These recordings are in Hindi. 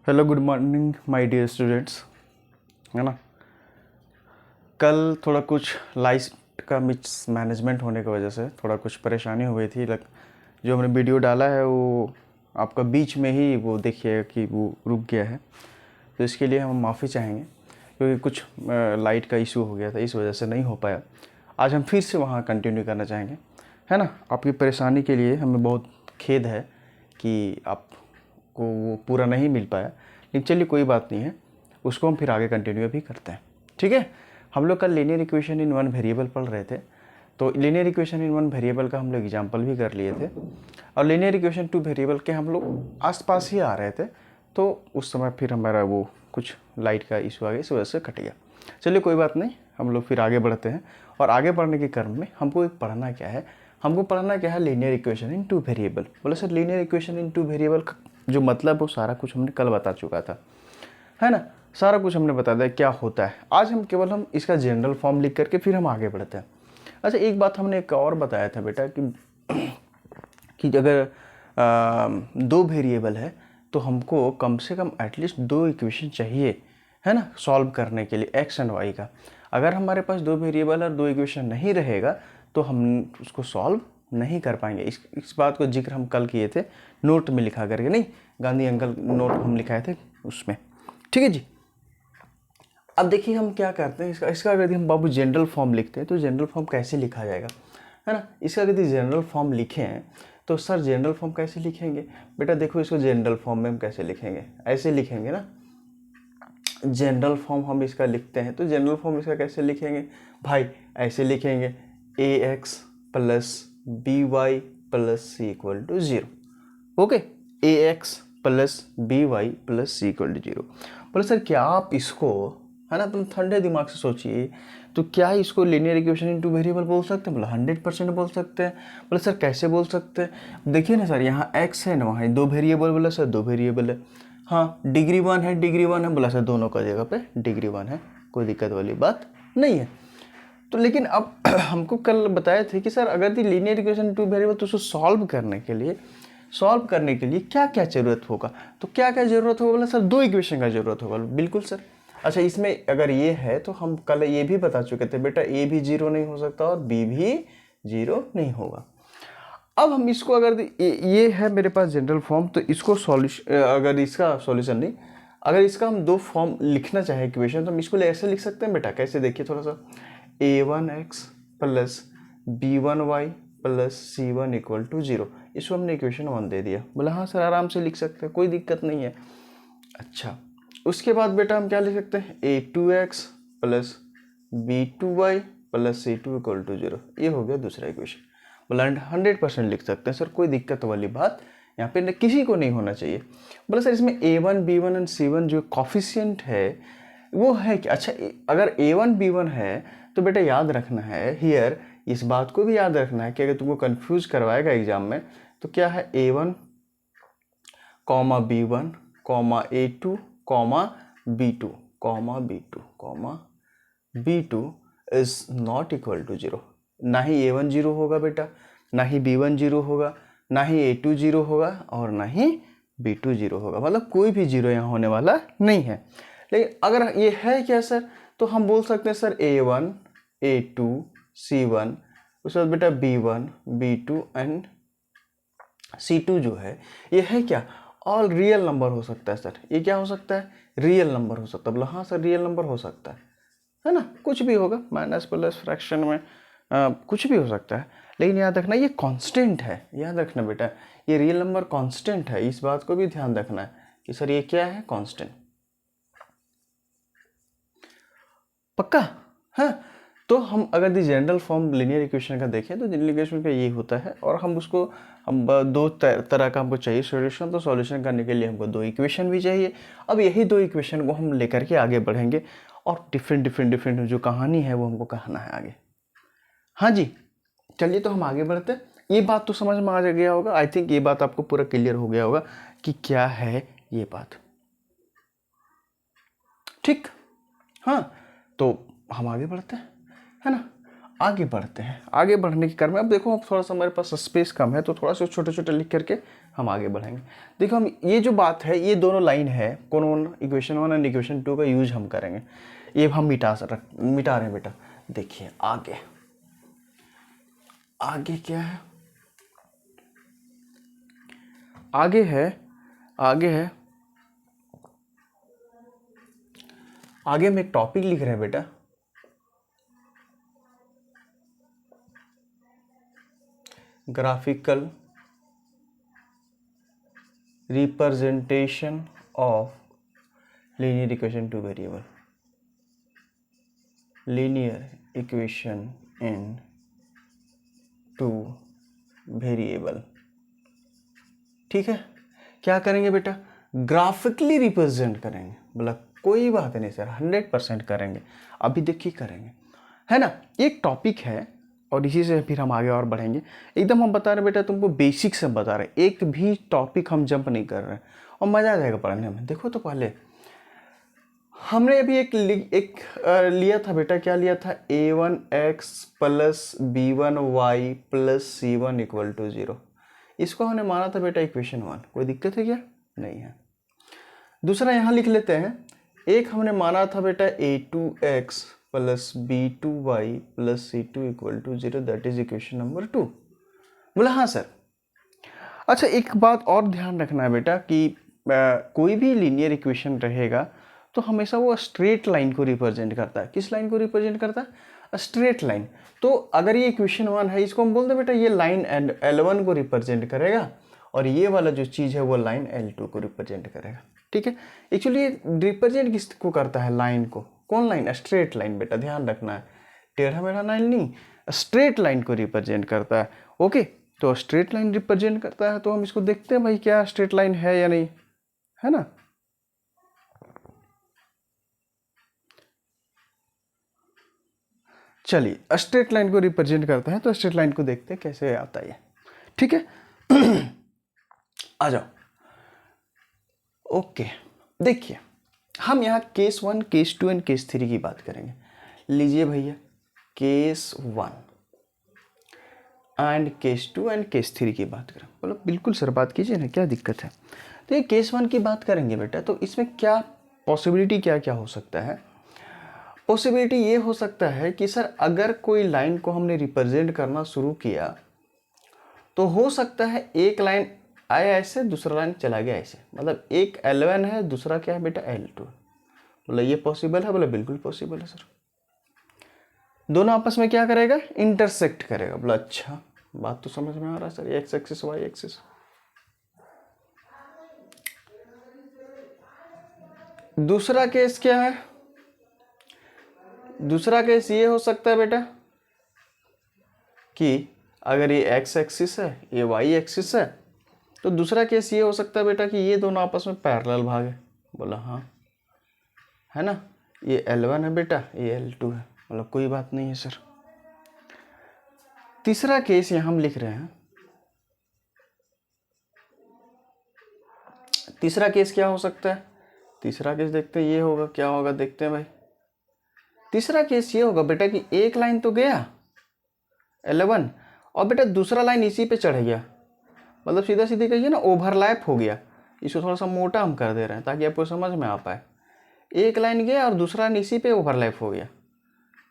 Hello good morning my dear students. है ना, कल थोड़ा कुछ लाइट का मिस मैनेजमेंट होने की वजह से थोड़ा कुछ परेशानी हो गई थी। जो हमने वीडियो डाला है वो आपका बीच में ही वो देखिए कि वो रुक गया है, तो इसके लिए हम माफ़ी चाहेंगे क्योंकि कुछ लाइट का इशू हो गया था, इस वजह से नहीं हो पाया। आज हम फिर से वहाँ कंटिन्यू करना चाहेंगे। है ना, आपकी परेशानी के लिए हमें बहुत खेद है कि आपको वो पूरा नहीं मिल पाया, लेकिन चलिए कोई बात नहीं है, उसको हम फिर आगे कंटिन्यू भी करते हैं। ठीक है, हम लोग कल linear equation in one variable पढ़ रहे थे, तो linear equation in one variable का हम लोग एग्जाम्पल भी कर लिए थे, और लीनियर इक्वेशन टू वेरिएबल के हम लोग आसपास ही आ रहे थे, तो उस समय फिर हमारा वो कुछ लाइट का इशू आ गया, इस वजह से कट गया। चलिए कोई बात नहीं, हम लोग फिर आगे बढ़ते हैं। और आगे बढ़ने के क्रम में हमको एक पढ़ना क्या है, हमको पढ़ना क्या है, linear equation in two variable. बोले sir linear equation in two variable का जो मतलब वो सारा कुछ हमने कल बता चुका था, है ना, सारा कुछ हमने बता दिया क्या होता है। आज हम इसका जनरल फॉर्म लिख करके फिर हम आगे बढ़ते हैं। अच्छा, एक बात हमने एक और बताया था बेटा कि अगर दो वेरिएबल है तो हमको कम से कम एटलीस्ट दो इक्वेशन चाहिए, है ना, सॉल्व करने के लिए एक्स एंड वाई का। अगर हमारे पास दो वेरिएबल और दो इक्वेशन नहीं रहेगा तो हम उसको सॉल्व नहीं कर पाएंगे। इस बात को जिक्र हम कल किए थे, नोट में लिखा करके, नहीं गांधी अंकल नोट हम लिखाए थे उसमें। ठीक है जी, अब देखिए हम क्या करते हैं, इसका अगर हम बाबू जनरल फॉर्म लिखते हैं तो जनरल फॉर्म कैसे लिखा जाएगा, है ना। इसका यदि जनरल फॉर्म लिखें तो सर जनरल फॉर्म कैसे लिखेंगे बेटा, देखो इसको जनरल फॉर्म में हम कैसे लिखेंगे, ऐसे लिखेंगे ना। जनरल फॉर्म हम इसका लिखते हैं तो जनरल फॉर्म इसका कैसे लिखेंगे भाई, ऐसे लिखेंगे A x plus B y plus C equal to 0। Okay, A x plus B y plus C equal to 0। बोले सर क्या आप इसको, है ना, तुम ठंडे दिमाग से सोचिए, तो क्या इसको लीनियर इक्वेशन इनटू वेरिएबल बोल सकते हैं? बोला 100% बोल सकते हैं। बोले सर कैसे बोल सकते हैं? देखिए ना सर, यहाँ x है ना, वहाँ दो वेरिएबल, बोला सर दो वेरिएबल है। हाँ, डिग्री 1 है, डिग्री 1 है, बोला सर दोनों का जगह पे डिग्री 1 है, कोई दिक्कत वाली बात नहीं है। तो लेकिन अब हमको कल बताए थे कि सर अगर लीनियर इक्वेशन टू वेरिएबल तो उसको सॉल्व करने के लिए क्या क्या जरूरत होगा, तो क्या क्या जरूरत होगा, बोला सर दो इक्वेशन का जरूरत होगा। बिल्कुल सर। अच्छा, इसमें अगर ये है तो हम कल ये भी बता चुके थे बेटा, ए भी 0 नहीं हो सकता और बी भी 0 नहीं होगा। अब हम इसको अगर ये है मेरे पास जनरल फॉर्म, तो इसको सॉल्यूशन, अगर इसका सॉल्यूशन नहीं, अगर इसका हम दो फॉर्म लिखना चाहे इक्वेशन, तो हम इसको ऐसे लिख सकते हैं बेटा, कैसे देखिए थोड़ा सा, a1x plus b1y plus c1 equal to 0। इसको हमने इक्वेशन 1 दे दिया। बोला हाँ सर आराम से लिख सकते हैं, कोई दिक्कत नहीं है। अच्छा, उसके बाद बेटा हम क्या लिख सकते हैं, a2x plus b2y plus c2 equal to 0। ये हो गया दूसरा इक्वेशन। बोला 100% लिख सकते हैं सर, कोई दिक्कत वाली बात यहाँ पे किसी को नहीं होना चाहिए। बोला सर इसमें a1 b1 एंड c1 जो कॉफिशिएंट है वो है क्या? अच्छा, अगर a1 b1 है तो बेटा याद रखना है हियर, इस बात को भी याद रखना है कि अगर तुमको कंफ्यूज करवाएगा एग्जाम में तो क्या है, a1 comma b1 comma a2 comma b2 comma b2 comma b2 is not equal to 0। ना ही a1 0 होगा बेटा, ना ही b1 0 होगा, ना ही a2 0 होगा और ना ही b2 0 होगा, मतलब कोई भी 0 यहाँ होने वाला नहीं है। लेकिन अगर ये है क्या सर, तो हम बोल सकते हैं सर a1 a2 c1, उसके बाद बेटा b1 b2 एंड c2 जो है ये है क्या, ऑल रियल नंबर हो सकता है सर। ये क्या हो सकता है, रियल नंबर हो सकता है। बोला हाँ सर रियल नंबर हो सकता है ना, कुछ भी होगा, माइनस प्लस फ्रैक्शन में कुछ भी हो सकता है। लेकिन याद रखना ये कांस्टेंट है, याद रखना बेटा ये रियल नंबर कांस्टेंट है, इस बात को भी ध्यान रखना है कि सर ये क्या है, कांस्टेंट। पक्का? हाँ, तो हम अगर दी जनरल फॉर्म लीनियर इक्वेशन का देखें तो जनरल इक्वेशन का ये होता है, और हम उसको हम दो तरह का हमको चाहिए सॉल्यूशन, तो सॉल्यूशन करने के लिए हमको दो इक्वेशन भी चाहिए। अब यही दो इक्वेशन को हम लेकर के आगे बढ़ेंगे और डिफरेंट जो कहानी है वो हमको कहना है आगे। हाँ जी, चलिए तो हम आगे बढ़ते हैं। ये बात तो समझ में आ गया होगा, आई थिंक ये बात आपको पूरा क्लियर हो गया होगा कि क्या है ये बात, ठीक। हाँ, तो हम आगे बढ़ते हैं, है ना, आगे बढ़ते हैं। आगे बढ़ने के क्रम में अब देखो, अब थोड़ा सा हमारे पास स्पेस कम है तो थोड़ा सा छोटे छोटे लिख करके हम आगे बढ़ेंगे। देखो हम ये जो बात है, ये दोनों लाइन है, कौन इक्वेशन 1 एंड इक्वेशन 2 का यूज हम करेंगे। ये हम मिटा रहे हैं बेटा। देखिए आगे आगे क्या है, आगे है आगे हम एक टॉपिक लिख रहे हैं बेटा, graphical representation of linear equation two variable, linear equation in two variable. ठीक है, क्या करेंगे बेटा, ग्राफिकली रिप्रेजेंट करेंगे। बोला कोई बात नहीं सर, 100% करेंगे, अभी देखिए करेंगे, है ना। एक टॉपिक है और इसी से फिर हम आगे और बढ़ेंगे। एकदम हम बता रहे हैं बेटा, तुमको बेसिक से बता रहे हैं, एक भी टॉपिक हम जंप नहीं कर रहे हैं और मज़ा आ जाएगा पढ़ने में। देखो तो पहले हमने अभी एक लिया था बेटा, क्या लिया था, a1x plus b1y plus c1 equal to 0। इसको हमने माना था बेटा इक्वेशन 1। कोई दिक्कत है क्या? नहीं है। दूसरा यहाँ लिख लेते हैं, एक हमने माना था बेटा a2x plus b2y plus c2 equal to 0, that is equation number 2। बोला हाँ सर। अच्छा एक बात और ध्यान रखना है बेटा कि कोई भी लीनियर इक्वेशन रहेगा तो हमेशा वो स्ट्रेट लाइन को रिप्रेजेंट करता है। किस लाइन को रिप्रेजेंट करता है? Straight line. तो अगर ये इक्वेशन 1 है, इसको हम बोलते हैं बेटा ये लाइन L1 को रिप्रेजेंट करेगा और ये वाला जो चीज़ है वो लाइन L2 को रिप्रेजेंट करेगा। ठीक है, एक्चुअली ये रिप्रेजेंट किसको करता है? लाइन को। कौन लाइन? स्ट्रेट लाइन बेटा, ध्यान रखना है, टेढ़ा मेढ़ा लाइन नहीं, स्ट्रेट लाइन को रिप्रेजेंट करता है। ओके, तो स्ट्रेट लाइन रिप्रेजेंट करता है तो हम इसको देखते हैं भाई क्या स्ट्रेट लाइन है या नहीं, है ना। चलिए, स्ट्रेट लाइन को रिप्रेजेंट करता है तो स्ट्रेट लाइन को देखते हैं कैसे आता है। ठीक है आ जाओ। ओके, देखिए हम यहाँ केस 1, केस 2 एंड केस 3 की बात करेंगे। लीजिए भैया, case 1 and case 2 and case 3 की बात करें। बोलो बिल्कुल सर, बात कीजिए ना, क्या दिक्कत है। तो ये केस 1 की बात करेंगे बेटा, तो इसमें क्या पॉसिबिलिटी क्या क्या हो सकता है? पॉसिबिलिटी ये हो सकता है कि सर अगर कोई लाइन को हमने रिप्रेजेंट करना शुरू किया तो हो सकता है एक लाइन आया ऐसे, दूसरा लाइन चला गया ऐसे, मतलब एक L1 है, दूसरा क्या है बेटा L2। बोला ये पॉसिबल है? बोला बिल्कुल पॉसिबल है सर। दोनों आपस में क्या करेगा? इंटरसेक्ट करेगा। बोला अच्छा, बात तो समझ में आ रहा है sir, X axis Y axis. दूसरा केस क्या है? दूसरा केस ये हो सकता है बेटा कि अगर ये एक्स एक्सिस है, ये वाई एक्सिस है, तो दूसरा केस ये हो सकता है बेटा कि ये दोनों आपस में पैरेलल भाग है। बोला हाँ, है ना, ये L1 है बेटा, ये L2 है। बोला कोई बात नहीं है सर। तीसरा केस यहां हम लिख रहे हैं। तीसरा केस क्या हो सकता है? तीसरा केस देखते हैं, ये होगा, क्या होगा देखते हैं भाई। तीसरा केस ये होगा बेटा कि एक लाइन तो गया L1 और बेटा दूसरा लाइन इसी पे चढ़ गया, मतलब सीधा सीधी कहिए ना, ओवरलैप हो गया। इसको थोड़ा सा मोटा हम कर दे रहे हैं ताकि आपको समझ में आ पाए। एक लाइन गया और दूसरा लाइन इसी पे ओवरलैप हो गया।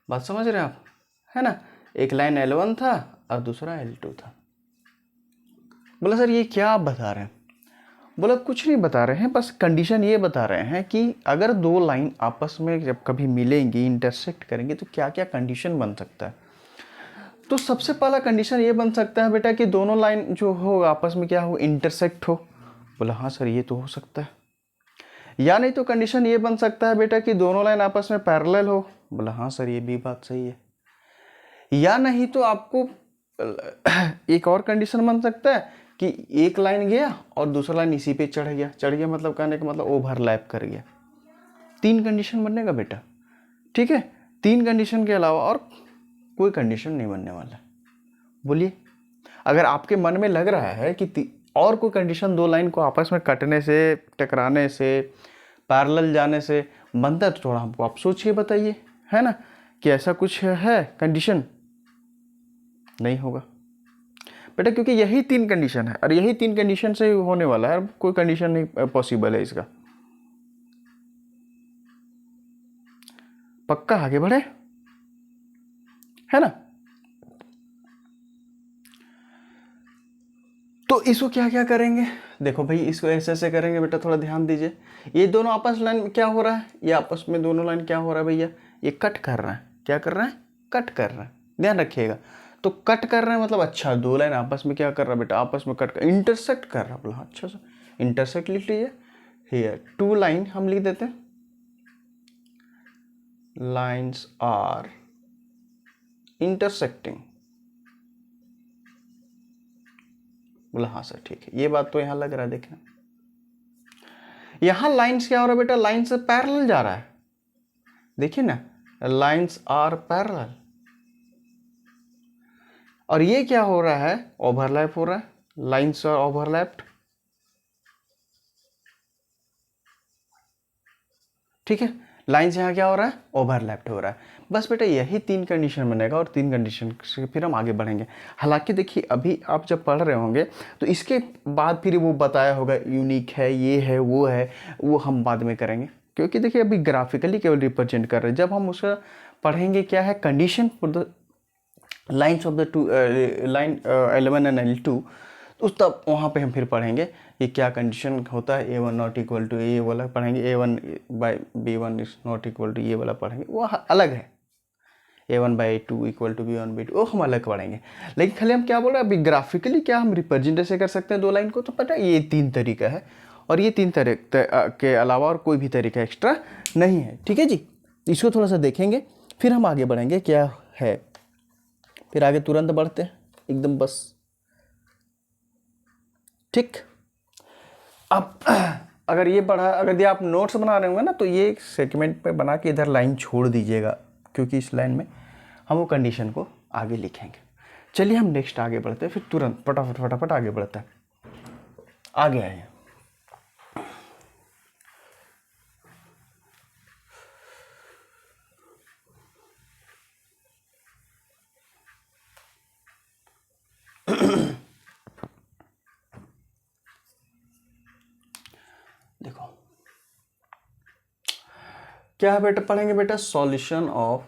बात समझ रहे हैं आप, है ना। एक लाइन L1 था और दूसरा L2 था। बोला सर ये क्या आप बता रहे हैं? बोला कुछ नहीं बता रहे हैं, बस कंडीशन ये बता रहे हैं कि अगर दो लाइन आपस में जब कभी मिलेंगी, इंटरसेक्ट करेंगे, तो क्या क्या कंडीशन बन सकता है। तो सबसे पहला कंडीशन ये बन सकता है बेटा कि दोनों लाइन जो हो आपस में क्या हो, इंटरसेक्ट हो। बोला हाँ सर ये तो हो सकता है। या नहीं तो कंडीशन ये बन सकता है बेटा कि दोनों लाइन आपस में पैरेलल हो। बोला हाँ सर ये भी बात सही है। या नहीं तो आपको एक और कंडीशन बन सकता है कि एक लाइन गया और दूसरा लाइन इसी पे चढ़ गया मतलब कहने का मतलब ओवरलैप कर गया। 3 कंडीशन बनेगा बेटा। ठीक है, 3 कंडीशन के अलावा और कोई कंडीशन नहीं बनने वाला। बोलिए, अगर आपके मन में लग रहा है कि और कोई कंडीशन दो लाइन को आपस में कटने से, टकराने से, पैरेलल जाने से बनता है तो थोड़ा हमको आप सोचिए बताइए, है ना, कि ऐसा कुछ है कंडीशन। नहीं होगा। बेटा, क्योंकि यही 3 कंडीशन है और यही 3 कंडीशन से होने वाला है, कोई कंडीशन नहीं पॉसिबल है इसका। पक्का आगे बढ़े, है ना। तो इसको क्या क्या करेंगे, देखो भाई, इसको ऐसे ऐसे करेंगे बेटा, थोड़ा ध्यान दीजिए। ये दोनों आपस लाइन में क्या हो रहा है, ये आपस में दोनों लाइन क्या हो रहा है भैया, ये कट कर रहा है। क्या कर रहा है, कट कर रहा है, ध्यान रखिएगा। तो कट कर रहा है मतलब अच्छा, 2 लाइन आपस में क्या कर रहा है बेटा, आपस में कट कर, इंटरसेक्ट कर रहा है। बोला अच्छा सा इंटरसेक्ट लिख लीजिए। हियर 2 लाइन हम लिख देते हैं, लाइन्स आर इंटरसेक्टिंग। बोला हाँ सर ठीक है, ये बात तो यहां लग रहा है। देखना यहां लाइन्स क्या हो रहा है बेटा, लाइन से पैरेलल जा रहा है। देखिए ना, लाइन्स आर पैरेलल। और ये क्या हो रहा है, ओवरलैप हो रहा है, लाइन्स आर ओवरलैप्ड। ठीक है, लाइन्स यहाँ क्या हो रहा है, ओवरलैप्ड हो रहा है। बस बेटा यही 3 कंडीशन बनेगा और 3 कंडीशन से फिर हम आगे बढ़ेंगे। हालांकि देखिए अभी आप जब पढ़ रहे होंगे तो इसके बाद फिर वो बताया होगा यूनिक है, ये है, वो हम बाद में करेंगे, क्योंकि देखिए अभी ग्राफिकली केवल रिप्रेजेंट कर रहे हैं। जब हम उसका पढ़ेंगे क्या है, condition for the lines of the two line L1 and L2, उस तब वहाँ पे हम फिर पढ़ेंगे ये क्या कंडीशन होता है, A1 नॉट इक्वल टू ये वाला पढ़ेंगे, A1 by B1 is not equal to ये वाला पढ़ेंगे, वो अलग है। A1 by two equal to B1 by two, वो हम अलग पढ़ेंगे। लेकिन खाली हम क्या बोल रहे हैं अभी, ग्राफिकली क्या हम रिप्रेजेंट ऐसे कर सकते हैं 2 लाइन को, तो पता है ये 3 तरीका है और ये 3 तरीके के अलावा और कोई भी तरीका एक्स्ट्रा नहीं है। ठीक है जी, इसको थोड़ा सा देखेंगे फिर हम आगे बढ़ेंगे क्या है, फिर आगे तुरंत बढ़ते हैं एकदम बस। ठीक, अब अगर ये पढ़ा, अगर ये आप नोट्स बना रहे होंगे ना, तो ये सेगमेंट पे बना के इधर लाइन छोड़ दीजिएगा, क्योंकि इस लाइन में हम वो कंडीशन को आगे लिखेंगे। चलिए हम नेक्स्ट आगे बढ़ते हैं, फिर तुरंत फटाफट फटाफट आगे बढ़ते हैं। आगे आइए, देखो क्या है बेटा, पढ़ेंगे बेटा solution of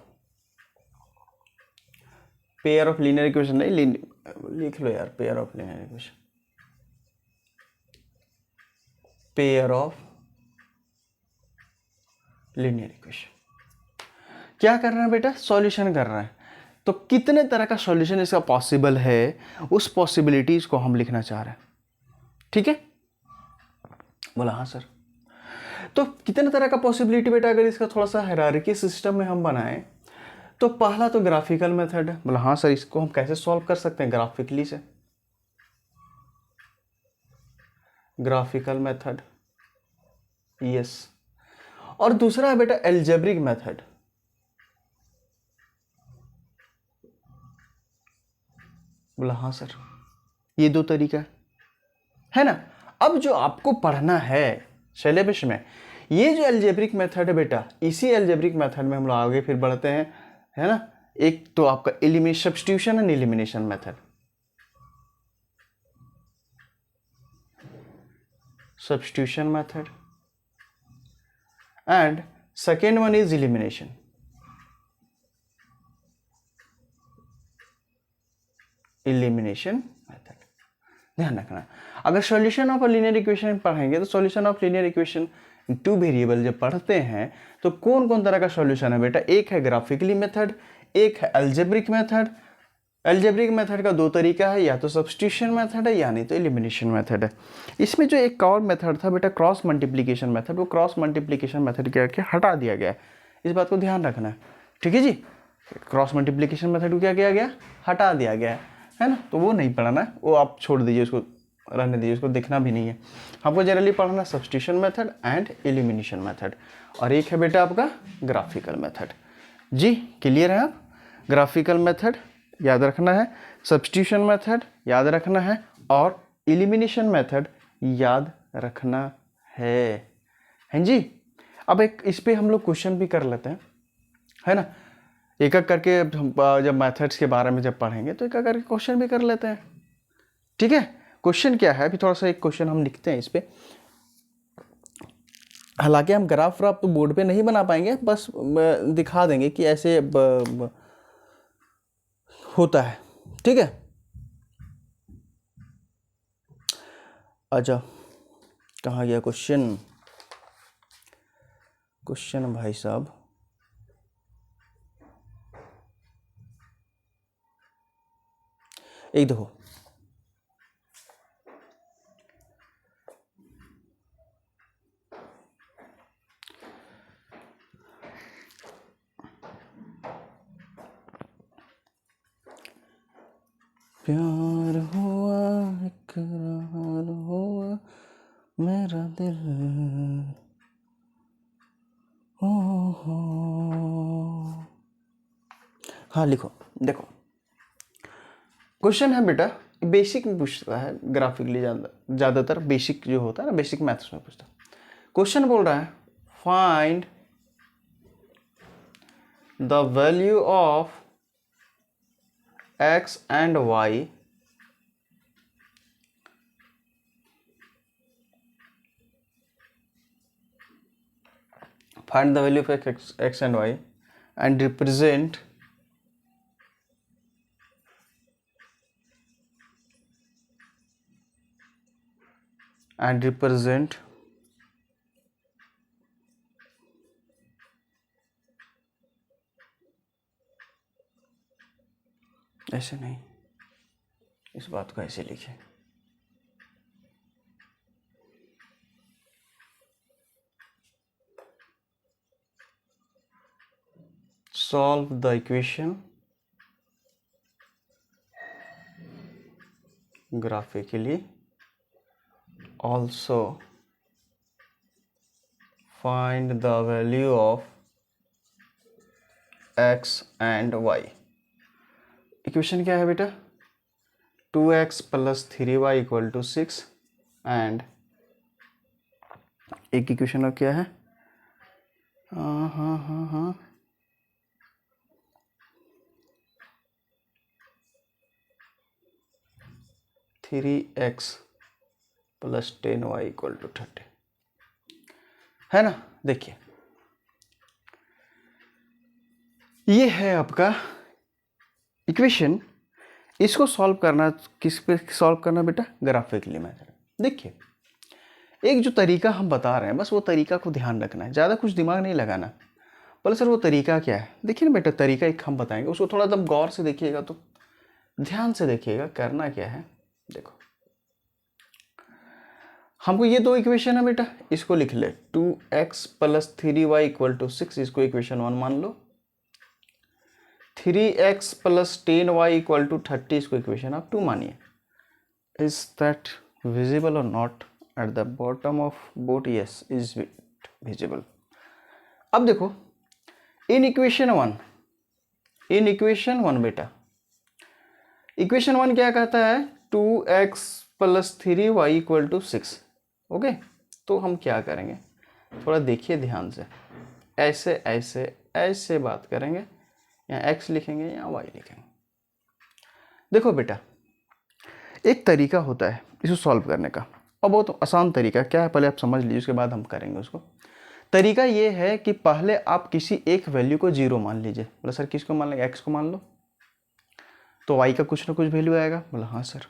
pair of linear equation. नहीं लिख लो यार, pair of linear equation, pair of linear equation. क्या कर रहे हैं बेटा, सॉल्यूशन कर रहे हैं। तो कितने तरह का सॉल्यूशन इसका पॉसिबल है, उस पॉसिबिलिटीज को हम लिखना चाह रहे हैं। ठीक है, बोला हाँ सर। तो कितने तरह का पॉसिबिलिटी बेटा, अगर इसका थोड़ा सा हायरार्की सिस्टम में हम बनाएं, तो पहला तो ग्राफिकल मेथड है। बोला हाँ सर, इसको हम कैसे सॉल्व कर सकते हैं, ग्राफिकली से, ग्राफिकल मेथड, यस। और दूसरा है बेटा एल्जेब्रिक मेथड। बोला हाँ सर, ये 2 तरीका है ना। अब जो आपको पढ़ना है सिलेबस में, ये जो एल्जेब्रिक मेथड है बेटा, इसी एल्जेब्रिक मेथड में हम लोग आगे फिर बढ़ते हैं, है ना। एक तो आपका elimination, substitution and elimination method, substitution method, and second one is elimination, elimination method. ध्यान रखना, अगर solution of a linear equation पढ़ेंगे तो solution of linear equation 2 variable जब पढ़ते हैं तो कौन कौन तरह का सॉल्यूशन है बेटा, एक है ग्राफिकली मेथड, एक है एल्जेब्रिक मेथड। एल्जेब्रिक मेथड का 2 तरीका है, या तो सब्स्टिट्यूशन मेथड है या नहीं तो एलिमिनेशन मेथड है। इसमें जो एक और मेथड था बेटा क्रॉस मल्टीप्लिकेशन मेथड, वो क्रॉस मल्टीप्लिकेशन मेथड क्या क्या हटा दिया गया है, इस बात को ध्यान रखना है। ठीक है जी, क्रॉस मल्टीप्लिकेशन मेथड को क्या किया गया, हटा दिया गया है ना। तो वो नहीं पढ़ना है, वो आप छोड़ दीजिए, उसको रहने दीजिए, उसको देखना भी नहीं है। हमको जनरली पढ़ना substitution method and elimination method, और एक है बेटा आपका ग्राफिकल मेथड। जी क्लियर है आप, ग्राफिकल मेथड याद रखना है, सब्स्टिट्यूशन मेथड याद रखना है, और एलिमिनेशन मेथड याद रखना है जी। अब एक इस पे हम लोग क्वेश्चन भी कर लेते हैं, है ना। एक एक करके जब मेथड्स के बारे में जब पढ़ेंगे तो एक एक करके क्वेश्चन भी कर लेते हैं, ठीक है, क्वेश्चन क्या है, अभी थोड़ा सा एक क्वेश्चन हम लिखते हैं इस पे। हालांकि हम ग्राफ व्राफ तो बोर्ड पे नहीं बना पाएंगे, बस दिखा देंगे कि ऐसे होता है। ठीक है, अच्छा कहाँ गया क्वेश्चन? क्वेश्चन भाई साहब, एक देखो, प्यार हुआ इकरार हुआ मेरा दिल हो। हाँ लिखो, देखो क्वेश्चन है बेटा, बेसिक में पूछता है ग्राफिकली, ज़्यादातर बेसिक जो होता है ना, बेसिक मैथ्स में पूछता है। क्वेश्चन बोल रहा है find the value of x and y find the value of x and y and represent ऐसे नहीं, इस बात को ऐसे लिखे, solve the equation graphically, also find the value of x and y। Equation क्या है बेटा? 2x + 3y = 6 एंड एक इक्वेशन और क्या है? हाँ 3x + 10y = 30 है ना। देखिए ये है आपका इक्वेशन, इसको सॉल्व करना, किस पे सॉल्व करना बेटा? Graphically method. देखिए एक जो तरीका हम बता रहे हैं, बस वो तरीका को ध्यान रखना है, ज़्यादा कुछ दिमाग नहीं लगाना। बोले सर वो तरीका क्या है? देखिए ना बेटा, तरीका एक हम बताएंगे, उसको थोड़ा दम गौर से देखिएगा, तो ध्यान से देखिएगा करना क्या है। देखो हमको ये दो इक्वेशन है बेटा, इसको लिख ले 2x + 3y = 6, इसको इक्वेशन 1 मान लो। 3x + 10y = 30, इसको इक्वेशन आप 2 मानिए। इज दैट विजिबल और not? At the bottom of boat, yes is visible. अब देखो इन इक्वेशन 1 बेटा, इक्वेशन 1 क्या कहता है? 2x + 3y = 6। ओके, तो हम क्या करेंगे, थोड़ा देखिए ध्यान से, ऐसे ऐसे ऐसे बात करेंगे, या x लिखेंगे या y लिखेंगे। देखो बेटा एक तरीका होता है इसको सॉल्व करने का, और बहुत आसान तरीका क्या है, पहले आप समझ लीजिए, उसके बाद हम करेंगे उसको। तरीका ये है कि पहले आप किसी एक वैल्यू को 0 मान लीजिए। बोला सर किसको मान लेंगे? x को मान लो, तो y का कुछ ना कुछ वैल्यू आएगा। बोला हाँ सर।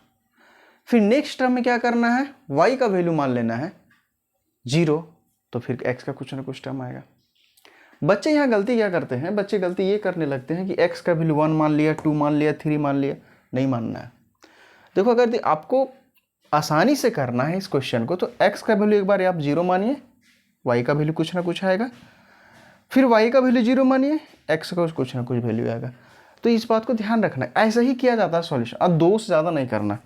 फिर नेक्स्ट टर्म में क्या करना है? y का वैल्यू मान लेना है 0, तो फिर x का कुछ ना कुछ टर्म आएगा। बच्चे यहाँ गलती क्या करते हैं? बच्चे गलती ये करने लगते हैं कि x का वैल्यू 1 मान लिया, 2 मान लिया, 3 मान लिया। नहीं मानना है। देखो अगर आपको आसानी से करना है इस क्वेश्चन को, तो x का वैल्यू एक बार आप 0 मानिए, y का वैल्यू कुछ ना कुछ आएगा, फिर y का वैल्यू 0 मानिए, x का कुछ ना कुछ वैल्यू आएगा। तो इस बात को ध्यान रखना है, ऐसा ही किया जाता है सॉल्यूशन। अब 2 से ज़्यादा नहीं करना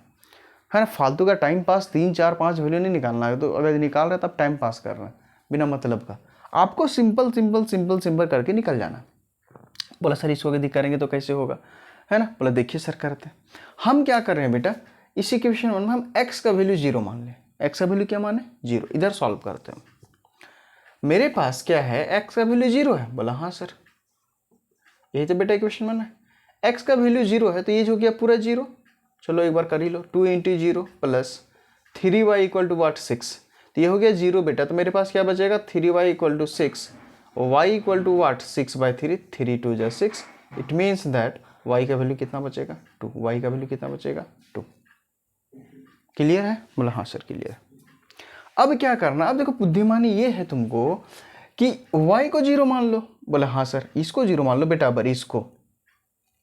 है ना, फालतू का टाइम पास 3 4 5 वैल्यू नहीं निकालना है। तो अगर निकाल रहे तब टाइम पास कर रहे हैं बिना मतलब का। आपको सिंपल सिंपल सिंपल सिंपल करके निकल जाना। बोला सर इसको यदि करेंगे तो कैसे होगा, है ना। बोला देखिए सर करते हैं। हम क्या कर रहे हैं बेटा, इसी इक्वेशन 1 में हम x का वैल्यू 0 मान लें। x का वैल्यू क्या माने? 0। इधर सॉल्व करते हैं। मेरे पास क्या है? x का वैल्यू 0 है। बोला हाँ सर, यही तो बेटा इक्वेशन 1 है। x का वैल्यू 0 है, तो ये जो गया पूरा 0, चलो एक बार कर ही लो, 2 into 0 plus 3y equal to what 6, तो ये हो गया 0 बेटा, तो मेरे पास क्या बचेगा 3y equal to 6, y equal to what 6/3, 3 2 जा 6, इट मीन्स दैट y का वैल्यू कितना बचेगा 2, y का वैल्यू कितना बचेगा 2। क्लियर है? बोला हाँ सर क्लियर है। अब क्या करना, अब देखो बुद्धिमानी ये है तुमको कि y को 0 मान लो। बोला हाँ सर, इसको 0 मान लो बेटा, अब इसको।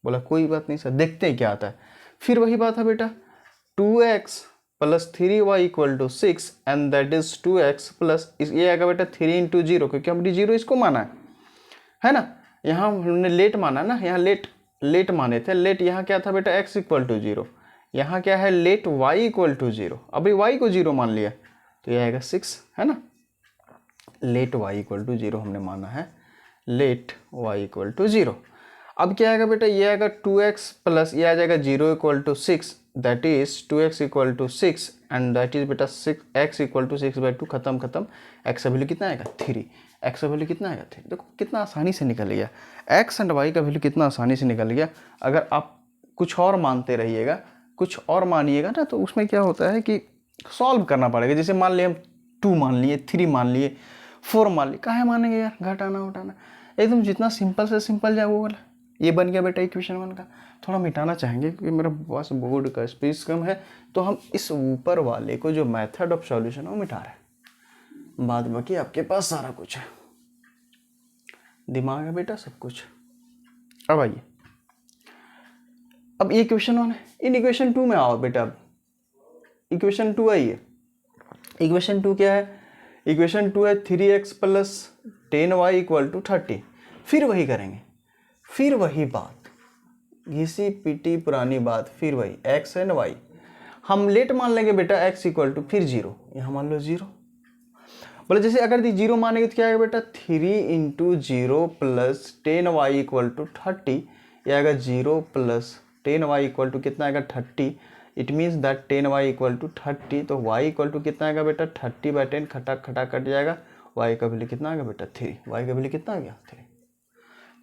बोला कोई बात नहीं सर, देखते हैं क्या आता है। फिर वही बात है बेटा, 2x plus 3y equal to 6 and that is 2x plus ये आएगा बेटा 3 इंटू 0, क्योंकि हमने 0 इसको माना है ना, यहाँ हमने लेट माना ना, यहाँ लेट माने थे। लेट यहाँ क्या था बेटा x इक्वल टू 0, यहाँ क्या है लेट y इक्वल टू 0। अभी y को 0 मान लिया तो ये आएगा 6 है ना, लेट y इक्वल टू 0 हमने माना है, लेट y इक्वल टू 0। अब क्या आएगा बेटा, ये आएगा 2x प्लस ये आ जाएगा 0 equal to 6, that is 2x equal to 6 and that is बेटा 6x इक्वल टू 6/2, खत्म। x का वैल्यू कितना आएगा 3, x का वैल्यू कितना आएगा 3। देखो कितना आसानी से निकल गया, x एंड y का वैल्यू कितना आसानी से निकल गया। अगर आप कुछ और मानते रहिएगा, कुछ और मानिएगा ना, तो उसमें क्या होता है कि सॉल्व करना पड़ेगा। जैसे मान लिए हम 2 मान लिए, 3 मान लिए, 4 मान लिए, काहे मानेंगे यार, घटाना उठाना एकदम जितना सिंपल से सिंपल जाए वो वाला। ये बन गया बेटा इक्वेशन 1 का। थोड़ा मिटाना चाहेंगे क्योंकि मेरा पास बोर्ड का स्पेस कम है, तो हम इस ऊपर वाले को जो मेथड ऑफ सॉल्यूशन है वो मिटा रहे हैं, बाद बाकी आपके पास सारा कुछ है, दिमाग है बेटा सब कुछ। अब आइए, अब ये इक्वेशन 1 है, इन इक्वेशन 2 में आओ बेटा। अब इक्वेशन 2 आइए, इक्वेशन 2 क्या है, इक्वेशन 2 है 3x plus 10y equal to 30। फिर वही करेंगे, फिर वही बात, घिसी पिटी पुरानी बात, फिर वही x एंड y। हम लेट मान लेंगे बेटा x इक्वल टू फिर 0, यहाँ मान लो 0। बोले जैसे अगर 0 मानेंगे तो क्या आएगा बेटा 3 into 0 plus 10y equal to 30, ये आएगा 0 प्लस 10y इक्वल टू कितना आएगा 30। It means that 10y equal to 30, तो y इक्वल टू कितना आएगा बेटा 30/10, खटा कट जाएगा, y का वैल्यू कितना आएगा बेटा 3, y का वैल्यू कितना आ गया 3।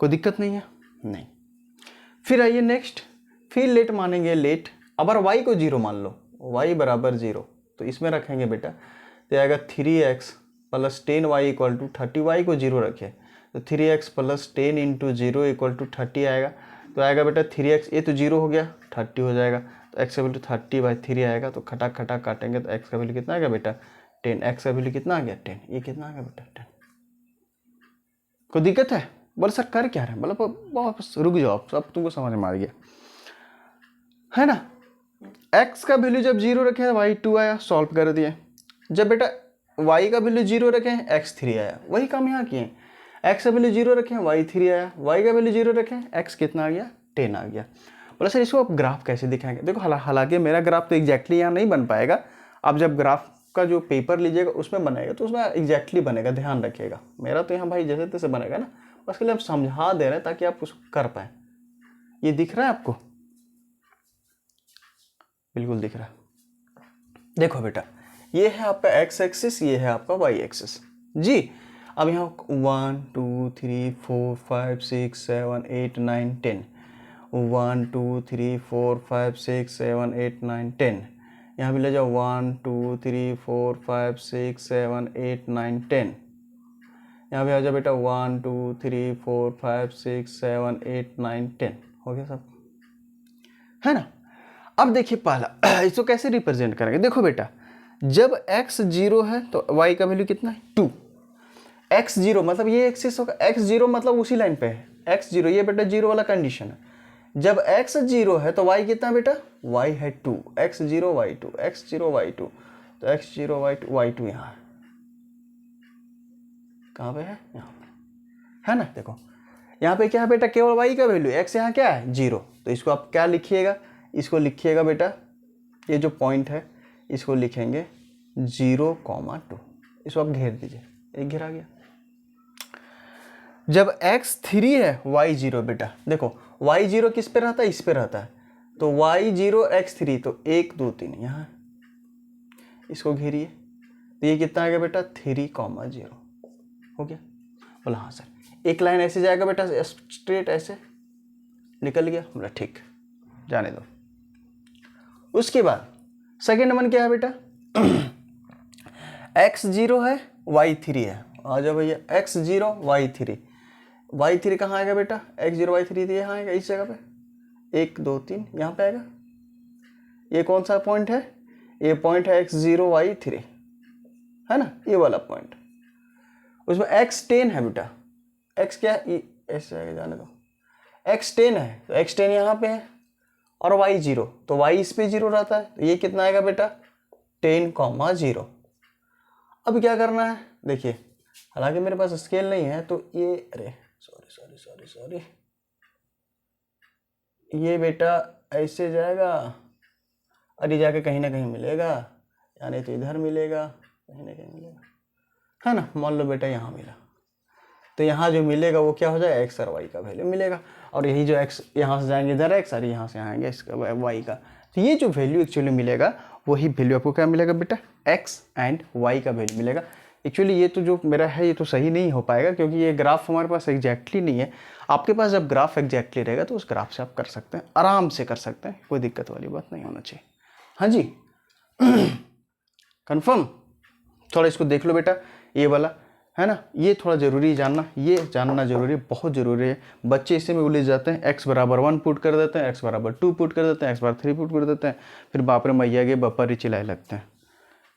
कोई दिक्कत नहीं है, नहीं। फिर आइए नेक्स्ट, फिर लेट मानेंगे लेट, अगर y को 0 मान लो, y बराबर 0, तो इसमें रखेंगे बेटा तो आएगा 3x plus 10y equal to 30, y को 0 रखे तो 3x plus 10 into 0 equal to 30 आएगा, तो आएगा बेटा 3x, ये तो 0 हो गया 30 हो जाएगा, तो x का वैल्यू 30/3 आएगा, तो खटा काटेंगे तो x का वैल्यू कितना आ गया बेटा 10, x का वैल्यू कितना आ गया 10, ये कितना आ गया बेटा 10। कोई दिक्कत है? बोले सर कर क्या रहे हैं, बोला वापस रुक जाओ, सब तुमको समझ में आ गया है ना। x का वैल्यू जब 0 रखे y 2 आया, सॉल्व कर दिए। जब बेटा y का वैल्यू 0 रखे x 3 आया, वही काम यहाँ किए, x का वैल्यू 0 रखे y 3 आया, y का वैल्यू 0 रखे x कितना आ गया 10 आ गया। बोला सर इसको आप ग्राफ कैसे दिखाएंगे, देखो हालांकि मेरा ग्राफ तो एग्जैक्टली यहाँ नहीं बन पाएगा, आप जब ग्राफ का जो पेपर लीजिएगा उसमें बनाएगा तो उसमें एग्जैक्टली बनेगा, ध्यान रखिएगा। मेरा तो यहाँ भाई जैसे तैसे बनेगा ना, उसके लिए आप समझा दे रहे हैं ताकि आप उसको कर पाए। ये दिख रहा है आपको, बिल्कुल दिख रहा है। देखो बेटा ये है आपका x एक्सिस, ये है आपका y एक्सिस जी। अब यहाँ 1 2 3 4 5 6 7 8 9 10, 1 2 3 4 5 6 7 8 9 10, यहाँ भी ले जाओ 1 2 3 4 5 6 7 8 9 10, यहाँ भी आ जाओ बेटा 1 2 3 4 5 6 7 8 9 10, हो गया सब, है ना। अब देखिए पहला इसको कैसे रिप्रेजेंट करेंगे, देखो बेटा जब x 0 है तो y का वैल्यू कितना है 2, x 0 मतलब ये एक्सिस होगा, x 0 मतलब उसी लाइन पे है, x 0 ये बेटा 0 वाला कंडीशन है। जब x 0 है तो y कितना बेटा, y है 2, x 0 y 2, x 0 y 2, तो x 0 y 2 यहाँ है, कहाँ पे है, यहाँ पे है ना। देखो यहाँ पे क्या है बेटा, केवल y का वैल्यू, x यहाँ क्या है 0, तो इसको आप क्या लिखिएगा, इसको लिखिएगा बेटा, ये जो पॉइंट है इसको लिखेंगे 0,2, इसको आप घेर दीजिए, एक घेरा गया। जब x 3 है y 0 बेटा, देखो y 0 किस पे रहता है, इस पे रहता है, तो y 0 x 3, तो 1 2 3 यहाँ, इसको घेरिए, तो ये कितना आ गया बेटा 3,0 हो गया। बोला हाँ सर, एक लाइन ऐसे जाएगा बेटा स्ट्रेट, ऐसे निकल गया, बोला ठीक जाने दो। उसके बाद सेकेंड वन क्या है बेटा, x0 है y3 है। आ जाओ भैया, x0 y3, y3 कहाँ आएगा बेटा, x0 y3 यहाँ आएगा इस जगह पे, 1 2 3 यहाँ पे आएगा। ये कौन सा पॉइंट है, ये पॉइंट है x0 y3 है ना, ये वाला पॉइंट। उसमें x10 है बेटा, x क्या है, ऐसे आगे जाने दो, x10 है तो x10 यहाँ पे है, और y0 तो y इस पे 0 रहता है, तो ये कितना आएगा बेटा 10,0। अब क्या करना है, देखिए हालांकि मेरे पास स्केल नहीं है तो ये, अरे सॉरी, ये बेटा ऐसे जाएगा और ये जाके कहीं ना कहीं मिलेगा, यानी तो इधर मिलेगा, कहीं ना कहीं मिलेगा, है ना। मान लो बेटा यहाँ मिला, तो यहाँ जो मिलेगा वो क्या हो जाएगा, एक्स और वाई का वैल्यू मिलेगा, और यही जो एक्स यहाँ से जाएंगे इधर एक्स, और यहाँ से आएंगे इसका वाई का, तो ये जो वैल्यू एक्चुअली मिलेगा वही वैल्यू आपको क्या मिलेगा बेटा, एक्स एंड वाई का वैल्यू मिलेगा। एक्चुअली ये तो जो मेरा है ये तो सही नहीं हो पाएगा, क्योंकि ये ग्राफ हमारे पास एग्जैक्टली नहीं है। आपके पास जब ग्राफ एग्जैक्टली रहेगा तो उस ग्राफ से आप कर सकते हैं, आराम से कर सकते हैं, कोई दिक्कत वाली बात नहीं होना चाहिए। हाँ जी कंफर्म। थोड़ा इसको देख लो बेटा, ये वाला है ना, ये थोड़ा ज़रूरी जानना, ये जानना जरूरी, बहुत ज़रूरी है। बच्चे इसी में उलझ जाते हैं, x बराबर 1 पुट कर देते हैं, x बराबर 2 पुट कर देते हैं, x बराबर 3 पुट कर देते हैं, फिर बाप रे मैया के बपर ही चिल्लाए लगते हैं।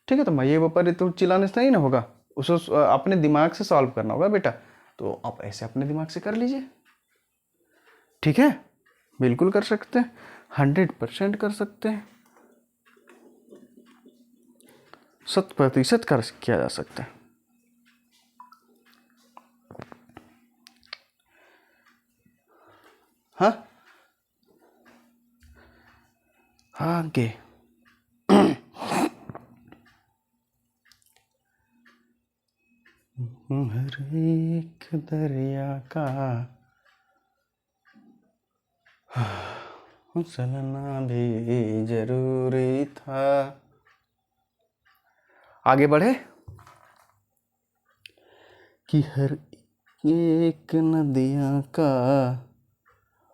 ठीक है, तो मैया बपर तो चिल्लाने से नहीं ना होगा, उसको अपने दिमाग से सॉल्व करना होगा बेटा, तो आप ऐसे अपने दिमाग से कर लीजिए। ठीक है, बिल्कुल कर सकते हैं, 100% कर सकते हैं, 100% कर किया जा सकता है। हाँ आगे हर एक दरिया का चलना भी जरूरी था। आगे बढ़े कि हर एक नदिया का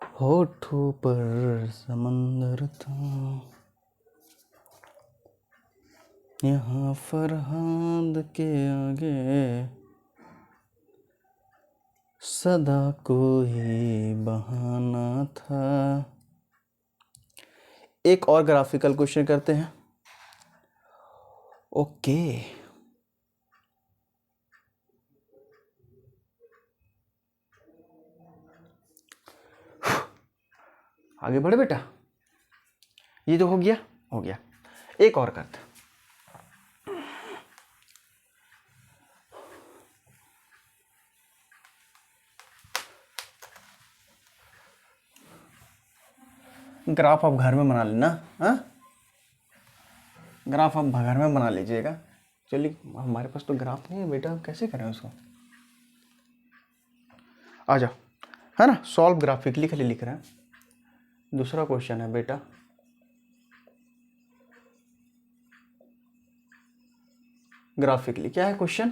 होठों पर समंदर था, यहाँ फरहाद के आगे सदा कोई बहाना था। एक और ग्राफिकल क्वेश्चन करते हैं। ओके आगे बढ़े बेटा, ये जो हो गया, एक और करते। ग्राफ आप घर में बना लेना, हाँ ग्राफ आप घर में बना लीजिएगा। चलिए हमारे पास तो ग्राफ नहीं है बेटा, हम कैसे करें उसको, आ जाओ, है ना। सॉल्व ग्राफिकली खाली लिख रहे हैं। दूसरा क्वेश्चन है बेटा, ग्राफिकली क्या है क्वेश्चन,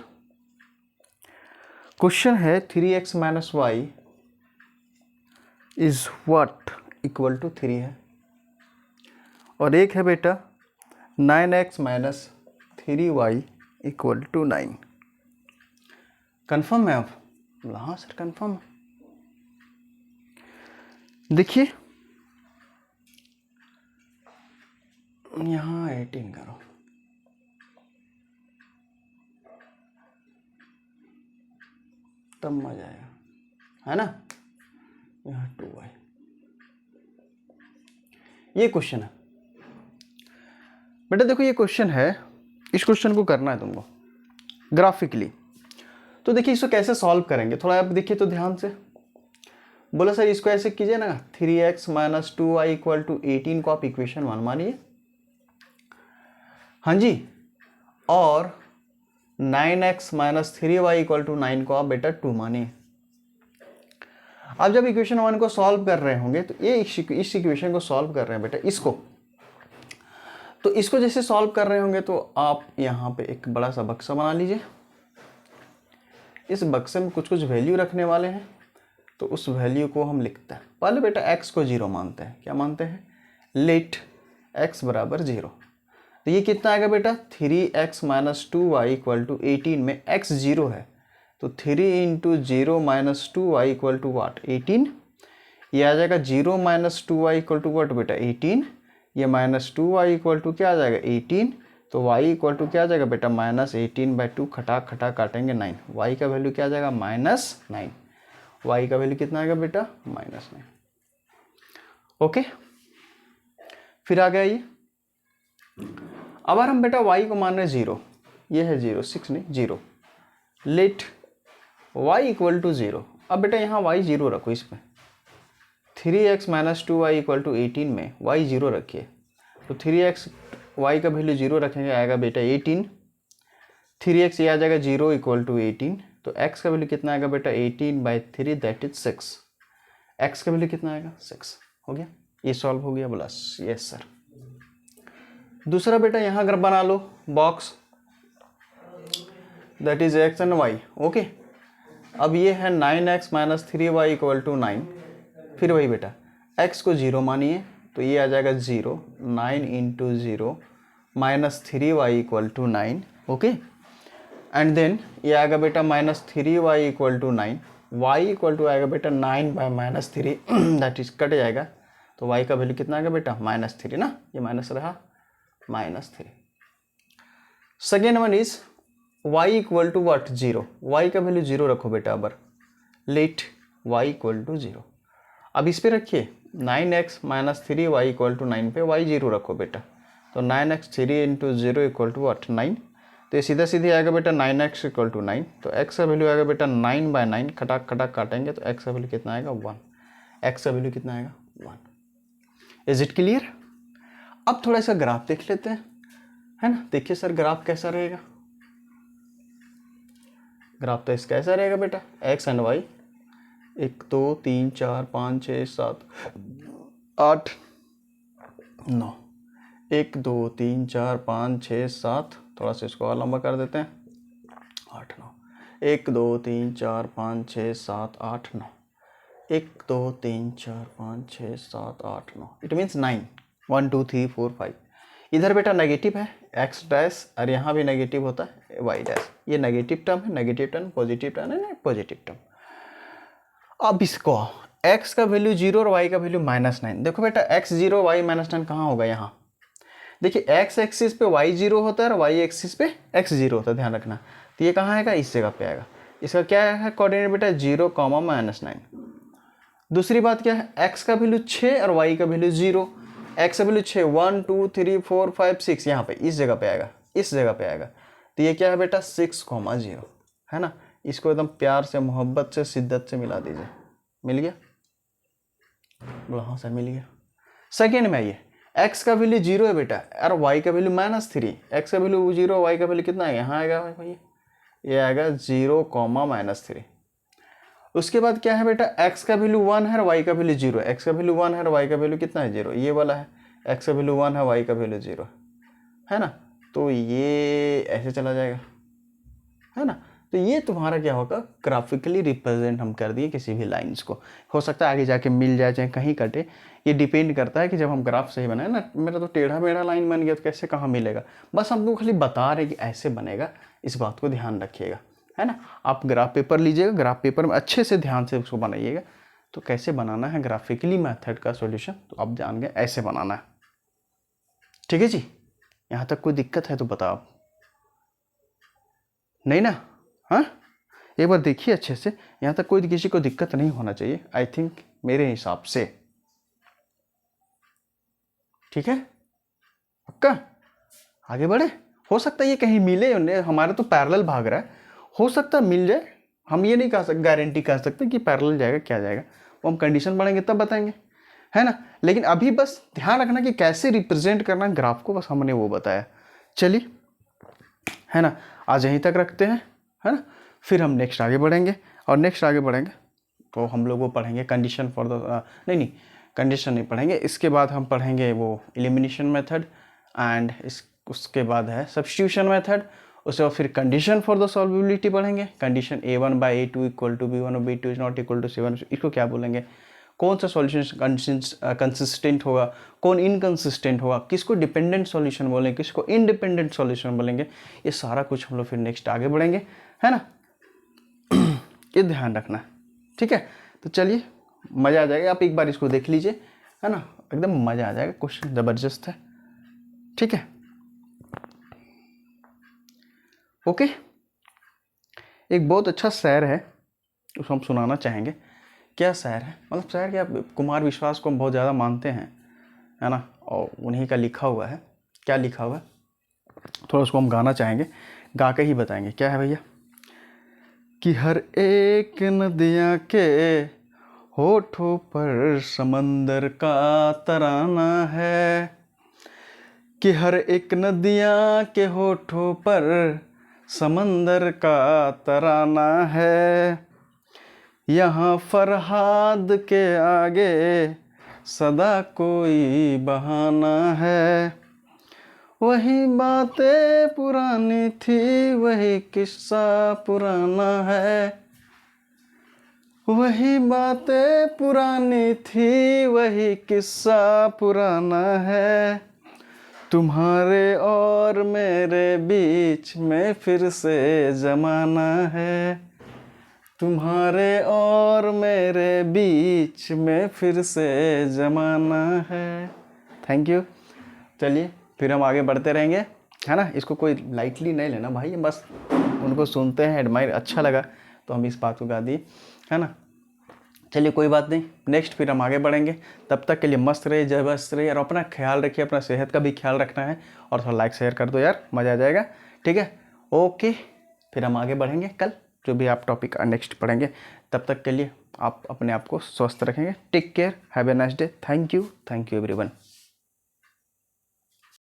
क्वेश्चन है 3x minus Y is what equal to 3 है, और एक है बेटा 9x minus 3y equal to 9। Confirm है आप, हाँ सर कन्फर्म है। देखिए यहाँ 18 करो, तब मजा आएगा, है ना। यहाँ 2y, ये क्वेश्चन है बेटा। देखो ये क्वेश्चन है, इस क्वेश्चन को करना है तुमको ग्राफिकली। तो देखिए इसको कैसे सॉल्व करेंगे, थोड़ा आप देखिए तो ध्यान से। बोला सर इसको ऐसे कीजिए ना, 3x minus 2y equal to 18 को आप इक्वेशन 1 मानिए, हाँ जी, और 9x minus 3y equal to 9 को आप बेटा 2 मानिए। आप जब इक्वेशन 1 को सॉल्व कर रहे होंगे तो ये इस इक्वेशन को सॉल्व कर रहे हैं बेटा, इसको, तो इसको जैसे सॉल्व कर रहे होंगे तो आप यहाँ पे एक बड़ा सा बक्सा बना लीजिए। इस बक्से में कुछ कुछ वैल्यू रखने वाले हैं, तो उस वैल्यू को हम लिखते हैं। पहले बेटा x को 0 मानते हैं, क्या मानते हैं, लेट x बराबर 0। तो ये कितना आएगा बेटा 3x minus 2y equal to 18 में x 0 है तो 3 into 0 minus 2y equal to what 18। ये आ जाएगा 0 माइनस 2y इक्वल टू वाट बेटा 18। ये माइनस 2y इक्वल टू क्या आ जाएगा 18। तो y इक्वल टू क्या आ जाएगा बेटा माइनस 18/2 खटाक खटाक काटेंगे 9। y का वैल्यू क्या आ जाएगा -9। y का वैल्यू कितना आएगा बेटा -9। ओके, फिर आ गया ये। अब हम बेटा y को मान रहे 0, ये है 0, 6 नहीं 0। Let y equal to 0। अब बेटा यहाँ y 0 रखो इसमें। 3x minus 2y equal to 18 में y 0 रखिए तो 3x y का वैल्यू 0 रखेंगे आएगा बेटा 18। 3x ये आ जाएगा 0 इक्वल टू 18। तो x का वैल्यू कितना आएगा बेटा 18/3 दैट इज 6। x का वैल्यू कितना आएगा 6। हो गया, ये सॉल्व हो गया बोला यस सर। दूसरा बेटा यहाँ अगर बना लो box that is x and y। Okay, अब ये है 9x minus 3y equal to 9। फिर वही बेटा x को 0 मानिए तो ये आ जाएगा 0। 9 into 0 minus 3y equal to 9। Okay, and then ये आएगा बेटा minus 3y equal to 9। y equal to आएगा बेटा 9/-3 दैट इज कट जाएगा तो y का वैल्यू कितना आएगा बेटा -3 ना, ये माइनस रहा -3। Second one is y equal to what 0। y का वैल्यू 0 रखो बेटा। अब लेट y इक्वल टू 0। अब इस पे रखिए 9x minus 3y equal to 9 पे y 0 रखो बेटा। तो 9x 3 into 0 equal to what 9। तो ये सीधा सीधे आएगा बेटा 9x इक्वल टू 9। तो x का वैल्यू आएगा बेटा 9/9 खटाक खटाक काटेंगे तो x का वैल्यू कितना आएगा 1। x का वैल्यू कितना आएगा 1। Is it clear? अब थोड़ा सा ग्राफ देख लेते हैं, है ना। देखिए सर ग्राफ कैसा रहेगा। ग्राफ तो इसका कैसा रहेगा बेटा x एंड y 1 2 3 4 5 6 7 8 9 1 2 3 4 5 6 7। थोड़ा सा इसको और लंबा कर देते हैं 8 9 1 2 3 4 5 6 7 8 9 1 2 3 4 5 6 7 8 9। It means 9 1 2 3 4 5। इधर बेटा नेगेटिव है x डैश और यहाँ भी नेगेटिव होता है y डैश। ये नेगेटिव टर्म है, नेगेटिव टर्म पॉजिटिव टर्म है, पॉजिटिव टर्म। अब इसको x का वैल्यू 0 और y का वैल्यू -9। देखो बेटा x 0 y -9 कहाँ होगा यहाँ। देखिए x एक्सिस पे y 0 होता है और y एक्सिस पे x 0 होता है, ध्यान रखना। तो ये कहाँ आएगा इस जगह पे आएगा। इसका क्या है कोऑर्डिनेट बेटा 0, -9। दूसरी बात क्या है x का वैल्यू 6 और y का वैल्यू 0। x का वैल्यू 6 1 2 3 4 5 6 यहाँ पे इस जगह पे आएगा, इस जगह पे आएगा। तो ये क्या है बेटा 6,0 है ना। इसको एकदम प्यार से मोहब्बत से शिद्दत से मिला दीजिए। मिल गया? बोला हाँ सर मिल गया। सेकेंड में ये x का वैल्यू 0 है बेटा और y का वैल्यू -3। x का वैल्यू 0, y का वैल्यू कितना है यहाँ आएगा भाई, ये आएगा 0, -3। उसके बाद क्या है बेटा x का वैल्यू 1 है और y का वैल्यू 0 है। x का वैल्यू 1 है और y का वैल्यू कितना है 0, ये वाला है। x का वैल्यू 1 है, y का वैल्यू 0 है ना। तो ये ऐसे चला जाएगा, है ना। तो ये तुम्हारा क्या होगा ग्राफिकली रिप्रेजेंट हम कर दिए किसी भी लाइंस को। हो सकता है आगे जाके मिल जाए चाहे कहीं कटे, ये डिपेंड करता है कि जब हम ग्राफ सही बनाए ना। मेरा तो टेढ़ा मेढ़ा लाइन बन गया तो कैसे कहाँ मिलेगा। बस हमको खाली बता रहे कि ऐसे बनेगा, इस बात को ध्यान रखिएगा, है ना। आप ग्राफ पेपर लीजिएगा, ग्राफ पेपर में अच्छे से ध्यान से उसको बनाइएगा। तो कैसे बनाना है ग्राफिकली मैथड का सॉल्यूशन तो आप जान गए ऐसे बनाना है। ठीक है जी, यहाँ तक कोई दिक्कत है तो बताओ। नहीं ना? हाँ, एक बार देखिए अच्छे से, यहाँ तक कोई किसी को दिक्कत नहीं होना चाहिए आई थिंक मेरे हिसाब से। ठीक है, पक्का आगे बढ़े। हो सकता है ये कहीं मिले, हमारे तो पैरेलल भाग रहा है, हो सकता है मिल जाए। हम ये नहीं कह सकते, गारंटी कह सकते कि पैरेलल जाएगा क्या जाएगा, वो हम कंडीशन पढ़ेंगे तब बताएंगे, है ना। लेकिन अभी बस ध्यान रखना कि कैसे रिप्रेजेंट करना ग्राफ को, बस हमने वो बताया। चलिए, है ना, आज यहीं तक रखते हैं, है ना। फिर हम नेक्स्ट आगे बढ़ेंगे, और नेक्स्ट आगे बढ़ेंगे तो हम लोग वो पढ़ेंगे कंडीशन फॉर द नहीं कंडीशन नहीं पढ़ेंगे। इसके बाद हम पढ़ेंगे वो एलिमिनेशन मेथड एंड उसके बाद है सब्स्टिट्यूशन मेथड। उसके बाद फिर कंडीशन फॉर द सॉल्वेबिलिटी पढ़ेंगे। कंडीशन A1/A2 = B1 और B2 ≠ 7, इसको क्या बोलेंगे। कौन सा सॉल्यूशन कंसिस्टेंट होगा, कौन इनकंसिस्टेंट होगा, किसको डिपेंडेंट सॉल्यूशन बोलेंगे, किसको इंडिपेंडेंट सॉल्यूशन बोलेंगे, ये सारा कुछ हम लोग फिर नेक्स्ट आगे बढ़ेंगे, है ना। ये ध्यान रखना, ठीक है। तो चलिए मज़ा आ जाएगा, आप एक बार इसको देख लीजिए, है ना, एकदम मज़ा आ जाएगा, क्वेश्चन ज़बरदस्त है, ठीक है। ओके, एक बहुत अच्छा शेर है, उसको हम सुनाना चाहेंगे। क्या शेर है, मतलब शेर क्या, कुमार विश्वास को हम बहुत ज़्यादा मानते हैं, है ना, और उन्हीं का लिखा हुआ है। क्या लिखा हुआ है, थोड़ा उसको हम गाना चाहेंगे, गा के ही बताएंगे। क्या है भैया, कि हर एक नदियाँ के होठों पर समंदर का तराना है, कि हर एक नदियाँ के होठों पर समंदर का तराना है, यहाँ फरहाद के आगे सदा कोई बहाना है, वही बातें पुरानी थी वही किस्सा पुराना है, वही बातें पुरानी थी वही किस्सा पुराना है, तुम्हारे और मेरे बीच में फिर से ज़माना है, तुम्हारे और मेरे बीच में फिर से ज़माना है। Thank you. चलिए फिर हम आगे बढ़ते रहेंगे, है ना। इसको कोई लाइटली नहीं लेना भाई, बस उनको सुनते हैं, एडमायर अच्छा लगा तो हम इस बात को गा दिए, है ना। चलिए कोई बात नहीं, नेक्स्ट फिर हम आगे बढ़ेंगे। तब तक के लिए मस्त रहिए, जबरदस्त रहिए, और अपना ख्याल रखिए, अपना सेहत का भी ख्याल रखना है, और थोड़ा लाइक शेयर कर दो यार, मज़ा आ जाएगा, ठीक है। ओके, फिर हम आगे बढ़ेंगे कल, जो भी आप टॉपिक नेक्स्ट पढ़ेंगे। तब तक के लिए आप अपने आप को स्वस्थ रखेंगे। Take care, have a nice day. Thank you everyone.